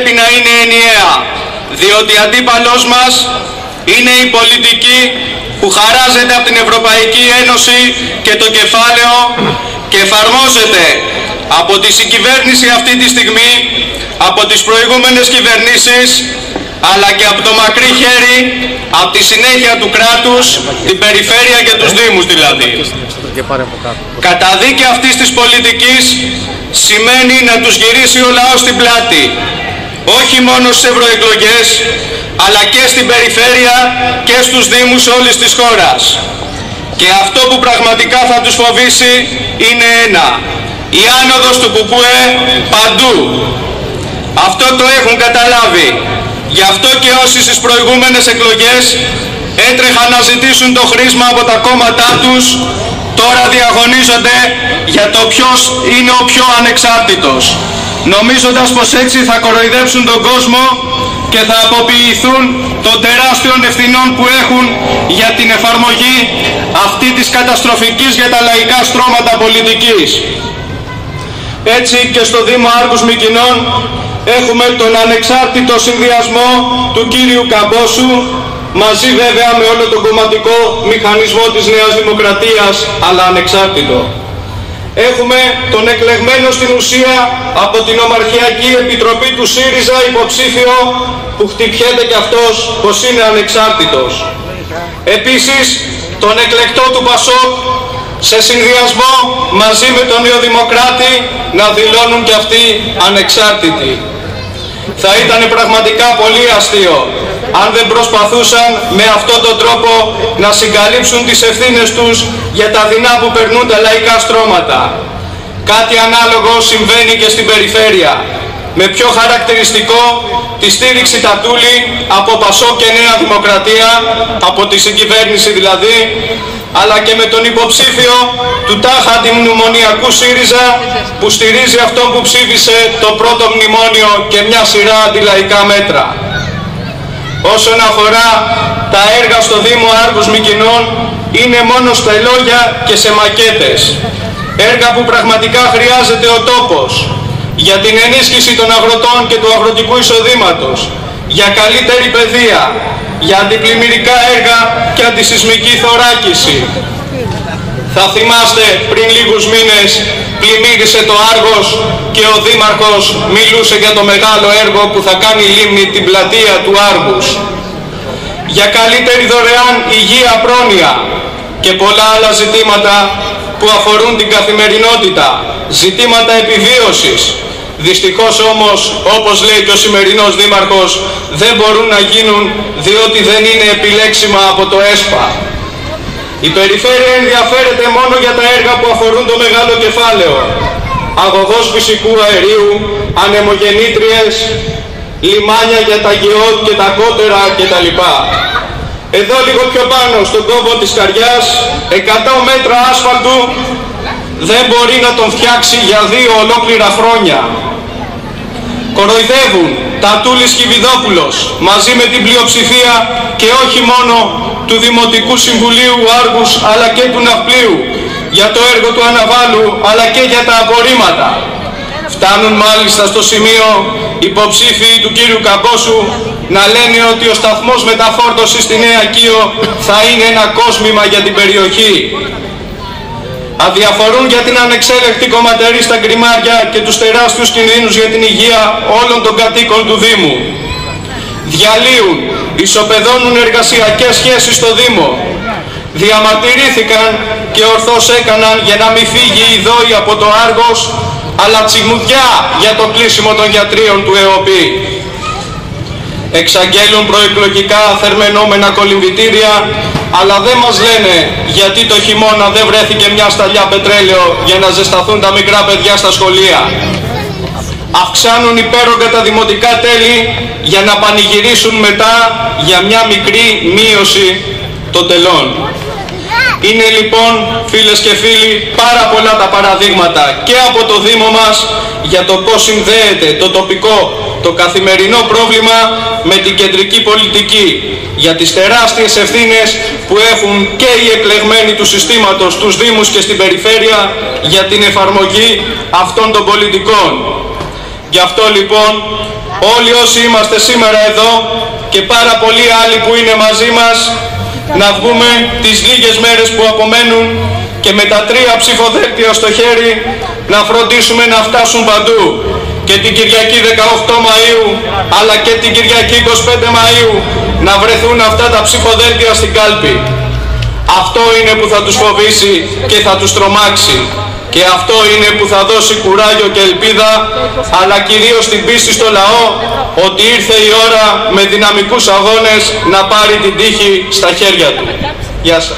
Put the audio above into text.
πρέπει να είναι ενιαία, διότι αντίπαλός μας είναι η πολιτική που χαράζεται από την Ευρωπαϊκή Ένωση και το κεφάλαιο και εφαρμόζεται από τη συγκυβέρνηση αυτή τη στιγμή, από τις προηγούμενες κυβερνήσεις, αλλά και από το μακρύ χέρι, από τη συνέχεια του κράτους, την περιφέρεια και τους δήμους δηλαδή. Καταδίκη αυτής της πολιτικής σημαίνει να τους γυρίσει ο λαός στην πλάτη, όχι μόνο στις ευρωεκλογές, αλλά και στην περιφέρεια και στους δήμους όλης της χώρας. Και αυτό που πραγματικά θα τους φοβήσει είναι ένα: η άνοδος του ΚΚΕ παντού. Αυτό το έχουν καταλάβει. Γι' αυτό και όσοι στις προηγούμενες εκλογές έτρεχαν να ζητήσουν το χρήσμα από τα κόμματά τους, τώρα διαγωνίζονται για το ποιος είναι ο πιο ανεξάρτητος, νομίζοντας πως έτσι θα κοροϊδέψουν τον κόσμο και θα αποποιηθούν των τεράστιων ευθυνών που έχουν για την εφαρμογή αυτή της καταστροφικής για τα λαϊκά στρώματα πολιτικής. Έτσι και στο Δήμο Άργους Μυκηνών έχουμε τον ανεξάρτητο συνδυασμό του κύριου Καμπόσου, μαζί βέβαια με όλο τον κομματικό μηχανισμό της Νέας Δημοκρατίας, αλλά ανεξάρτητο. Έχουμε τον εκλεγμένο στην ουσία από την Ομαρχιακή Επιτροπή του ΣΥΡΙΖΑ υποψήφιο, που χτυπιέται κι αυτός πως είναι ανεξάρτητος. Επίσης τον εκλεκτό του ΠΑΣΟΚ σε συνδυασμό μαζί με τον Νεοδημοκράτη να δηλώνουν κι αυτοί ανεξάρτητοι. Θα ήταν πραγματικά πολύ αστείο αν δεν προσπαθούσαν με αυτόν τον τρόπο να συγκαλύψουν τις ευθύνες τους για τα δεινά που περνούν τα λαϊκά στρώματα. Κάτι ανάλογο συμβαίνει και στην περιφέρεια, με πιο χαρακτηριστικό τη στήριξη Τατούλη από ΠΑΣΟΚ και Νέα Δημοκρατία, από τη συγκυβέρνηση δηλαδή, αλλά και με τον υποψήφιο του τάχα αντιμνημονιακού ΣΥΡΙΖΑ, που στηρίζει αυτόν που ψήφισε το πρώτο μνημόνιο και μια σειρά αντιλαϊκά μέτρα. Όσον αφορά τα έργα στο Δήμο Άργους Μυκηνών, είναι μόνο στα λόγια και σε μακέτες. Έργα που πραγματικά χρειάζεται ο τόπος για την ενίσχυση των αγροτών και του αγροτικού εισοδήματος, για καλύτερη παιδεία, για αντιπλημμυρικά έργα και αντισυσμική θωράκιση. Θα θυμάστε πριν λίγους μήνες πλημμύρισε το Άργος και ο Δήμαρχος μιλούσε για το μεγάλο έργο που θα κάνει λίμνη την πλατεία του Άργους. Για καλύτερη δωρεάν υγεία, πρόνοια και πολλά άλλα ζητήματα που αφορούν την καθημερινότητα, ζητήματα επιβίωσης. Δυστυχώς όμως, όπως λέει και ο σημερινός Δήμαρχος, δεν μπορούν να γίνουν διότι δεν είναι επιλέξιμα από το ΕΣΠΑ. Η περιφέρεια ενδιαφέρεται μόνο για τα έργα που αφορούν το μεγάλο κεφάλαιο: αγωγός φυσικού αερίου, ανεμογεννήτριες, λιμάνια για τα γεώτ και τα κότερα κτλ. Εδώ λίγο πιο πάνω, στον κόμπο της Καριάς, 100 μέτρα άσφαλτου δεν μπορεί να τον φτιάξει για 2 ολόκληρα χρόνια. Κοροϊδεύουν Τατούλης Χιβιδόπουλος μαζί με την πλειοψηφία και όχι μόνο του Δημοτικού Συμβουλίου Άργους αλλά και του Ναυπλίου για το έργο του Αναβάλου αλλά και για τα απορρίμματα. Φτάνουν μάλιστα στο σημείο υποψήφοι του κύριου Καμπόσου να λένε ότι ο σταθμός μεταφόρτωσης στη Νέα Κίο θα είναι ένα κόσμημα για την περιοχή. Αδιαφορούν για την ανεξέλεκτη κομματερή στα γκριμάρια και τους τεράστιους κινδύνους για την υγεία όλων των κατοίκων του Δήμου. Διαλύουν, ισοπεδώνουν εργασιακές σχέσεις στο Δήμο. Διαμαρτυρήθηκαν και ορθώς έκαναν για να μην φύγει η ΔΟΗ από το Άργος, αλλά τσιμουδιά για το κλείσιμο των γιατρίων του ΕΟΠΗ. Εξαγγέλουν προεκλογικά θερμαινόμενα κολυμβητήρια, αλλά δεν μας λένε γιατί το χειμώνα δεν βρέθηκε μια σταλιά πετρέλαιο για να ζεσταθούν τα μικρά παιδιά στα σχολεία. Αυξάνουν υπέρογκα τα δημοτικά τέλη για να πανηγυρίσουν μετά για μια μικρή μείωση των τελών. Είναι λοιπόν, φίλες και φίλοι, πάρα πολλά τα παραδείγματα και από το Δήμο μας για το πώς συνδέεται το τοπικό, το καθημερινό πρόβλημα με την κεντρική πολιτική, για τις τεράστιες ευθύνες που έχουν και οι εκλεγμένοι του συστήματος στους Δήμους και στην περιφέρεια για την εφαρμογή αυτών των πολιτικών. Γι' αυτό λοιπόν όλοι όσοι είμαστε σήμερα εδώ και πάρα πολλοί άλλοι που είναι μαζί μας, να βγούμε τις λίγες μέρες που απομένουν και με τα 3 ψηφοδέλτια στο χέρι να φροντίσουμε να φτάσουν παντού. Και την Κυριακή 18 Μαΐου αλλά και την Κυριακή 25 Μαΐου να βρεθούν αυτά τα ψηφοδέλτια στην κάλπη. Αυτό είναι που θα τους φοβήσει και θα τους τρομάξει. Και αυτό είναι που θα δώσει κουράγιο και ελπίδα, αλλά κυρίως την πίστη στο λαό ότι ήρθε η ώρα με δυναμικούς αγώνες να πάρει την τύχη στα χέρια του. Γεια σας.